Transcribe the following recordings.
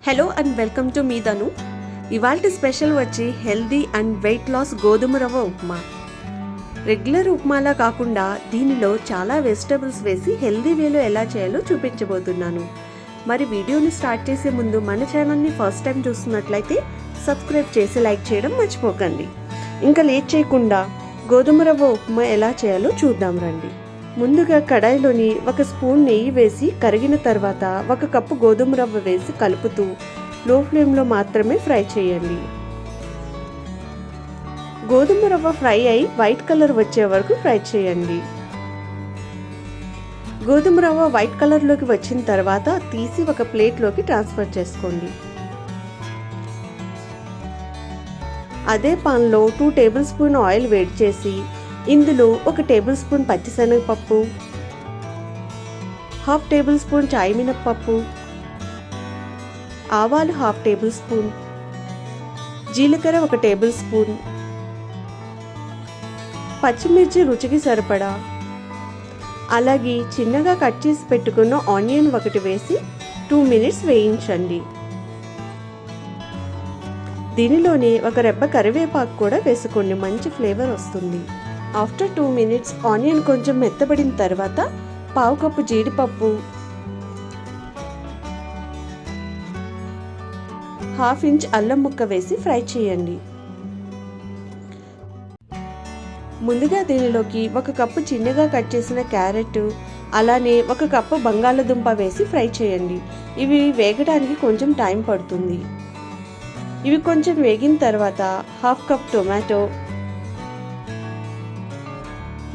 Hello and welcome to me దను. ఇవాల్టి special వచ్చి healthy and weight loss గోధుమ రవ్వ ఉప్మా. రెగ్యులర్ ఉప్మాలా కాకుండా దీనిలో చాలా వెజిటబుల్స్ వేసి హెల్దీ వేలో ఎలా చేయాలో చూపించబోతున్నాను. మరి వీడియోని స్టార్ట్ చేసే ముందు మన ఛానల్ని ఫస్ట్ టైం చూస్తున్నట్లయితే సబ్స్క్రైబ్ చేసి లైక్ చేయడం మర్చిపోకండి. ఇంకా లేట్ చేయకుండా గోధుమ రవ్వ ఉప్మా ఎలా చేయాలో చూద్దాం రండి. ముందుగా కడాయిలోని 1 స్పూన్ నెయ్యి వేసి కరిగిన తర్వాత 1 కప్పు గోధుమ రవ్వ వేసి కలుపుతూ లో ఫ్లేమ్లో మాత్రమే ఫ్రై చేయండి. గోధుమ రవ్వ ఫ్రై అయి వైట్ కలర్ వచ్చే వరకు ఫ్రై చేయండి. గోధుమ రవ్వ వైట్ కలర్లోకి వచ్చిన తర్వాత తీసి ఒక ప్లేట్లోకి ట్రాన్స్ఫర్ చేసుకోండి. అదే పాన్లో 2 టేబుల్ స్పూన్ ఆయిల్ వేడి చేసి ఇందులో 1 టేబుల్ స్పూన్ పచ్చిశనగపప్పు, 1/2 టేబుల్ స్పూన్ చాయ్ మినప్పప్పు, ఆవాలు 1/2 టేబుల్ స్పూన్, జీలకర్ర 1 టేబుల్ స్పూన్, పచ్చిమిర్చి రుచికి సరిపడా, అలాగే చిన్నగా కట్ చేసి పెట్టుకున్న ఆనియన్ 1 వేసి 2 మినిట్స్ వేయించండి. దీనిలోనే 1 రెబ్బ కరివేపాకు కూడా వేసుకోండి, మంచి ఫ్లేవర్ వస్తుంది. ఆఫ్టర్ 2 మినిట్స్ ఆనియన్ కొంచెం మెత్తబడిన తర్వాత 1/2 కప్పు జీడిపప్పు, 1/2 ఇంచ్ అల్లం ముక్క వేసి ఫ్రై చేయండి. ముందుగా దీనిలోకి 1 కప్పు చిన్నగా కట్ చేసిన క్యారెట్, అలానే 1 కప్పు బంగాళదుంప వేసి ఫ్రై చేయండి. ఇవి వేగడానికి కొంచెం టైం పడుతుంది. ఇవి కొంచెం వేగిన తర్వాత 1/2 కప్ టొమాటో,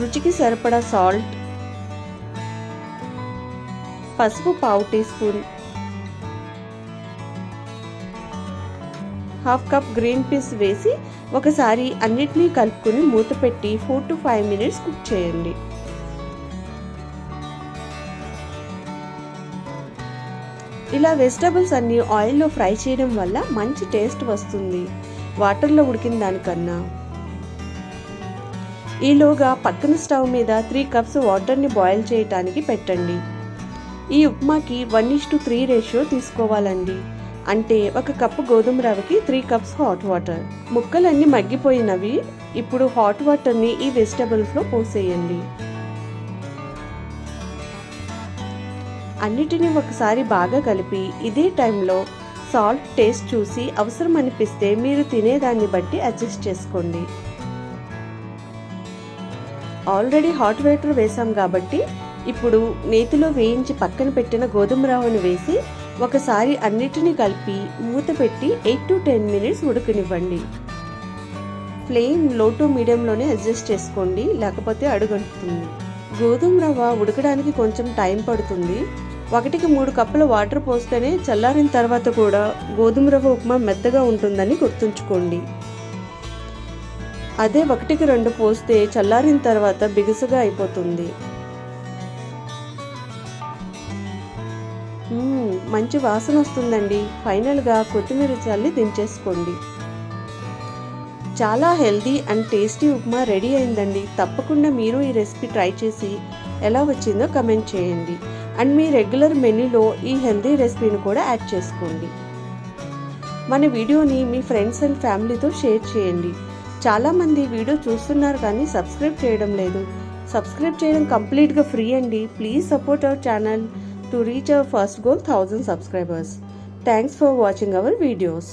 రుచికి సరిపడా సాల్ట్, పసుపు 1/2 teaspoon, 1/2 cup green peas వేసి ఒకసారి అన్నిటినీ కలుపుకొని మూత పెట్టి 4 to 5 మినిట్స్ కుక్ చేయండి. ఇలా వెజిటబుల్స్ అన్ని ఆయిల్లో ఫ్రై చేయడం వల్ల మంచి టేస్ట్ వస్తుంది, వాటర్లో ఉడికిన దానికన్నా. ఈలోగా పక్కన స్టవ్ మీద 3 కప్స్ వాటర్ని బాయిల్ చేయడానికి పెట్టండి. ఈ ఉప్మాకి 1:3 రేషియో తీసుకోవాలండి. అంటే 1 కప్పు గోధుమ రవ్వకి 3 కప్స్ హాట్ వాటర్. ముక్కలన్నీ మగ్గిపోయినవి. ఇప్పుడు హాట్ వాటర్ని ఈ వెజిటబుల్స్లో పోసేయండి. అన్నిటినీ ఒకసారి బాగా కలిపి ఇదే టైంలో సాల్ట్ టేస్ట్ చూసి అవసరం అనిపిస్తే మీరు తినేదాన్ని బట్టి అడ్జస్ట్ చేసుకోండి. ఆల్రెడీ హాట్ వాటర్ వేసాం కాబట్టి ఇప్పుడు నేతిలో వేయించి పక్కన పెట్టిన గోధుమ రవ్వను వేసి ఒకసారి అన్నిటినీ కలిపి మూత పెట్టి 8 to 10 మినిట్స్ ఉడకనివ్వండి. ఫ్లేమ్ లో టు మీడియంలోనే అడ్జస్ట్ చేసుకోండి, లేకపోతే అడుగంటుతుంది. గోధుమ రవ్వ ఉడకడానికి కొంచెం టైం పడుతుంది. 1కి 3 కప్పుల వాటర్ పోస్తేనే చల్లారిన తర్వాత కూడా గోధుమ రవ్వ ఉప్మా మెత్తగా ఉంటుందని గుర్తుంచుకోండి. అదే 1కి 2 పోస్తే చల్లారిన తర్వాత బిగుసుగా అయిపోతుంది. మంచి వాసన వస్తుందండి. ఫైనల్గా కొత్తిమీర చల్లి దించేసుకోండి. చాలా healthy and tasty upma ready అయిందండి. తప్పకుండా మీరు ఈ రెసిపీ ట్రై చేసి ఎలా వచ్చిందో కమెంట్ చేయండి. అండ్ మీ రెగ్యులర్ మెనూలో ఈ హెల్దీ రెసిపీని కూడా యాడ్ చేసుకోండి. మన వీడియోని మీ ఫ్రెండ్స్ అండ్ ఫ్యామిలీతో షేర్ చేయండి. చాలామంది వీడియో చూస్తున్నారు కానీ సబ్స్క్రైబ్ చేయడం లేదు. సబ్స్క్రైబ్ చేయడం కంప్లీట్గా ఫ్రీ అండి. Please support our channel to reach our first goal 1000 subscribers. Thanks for watching our videos.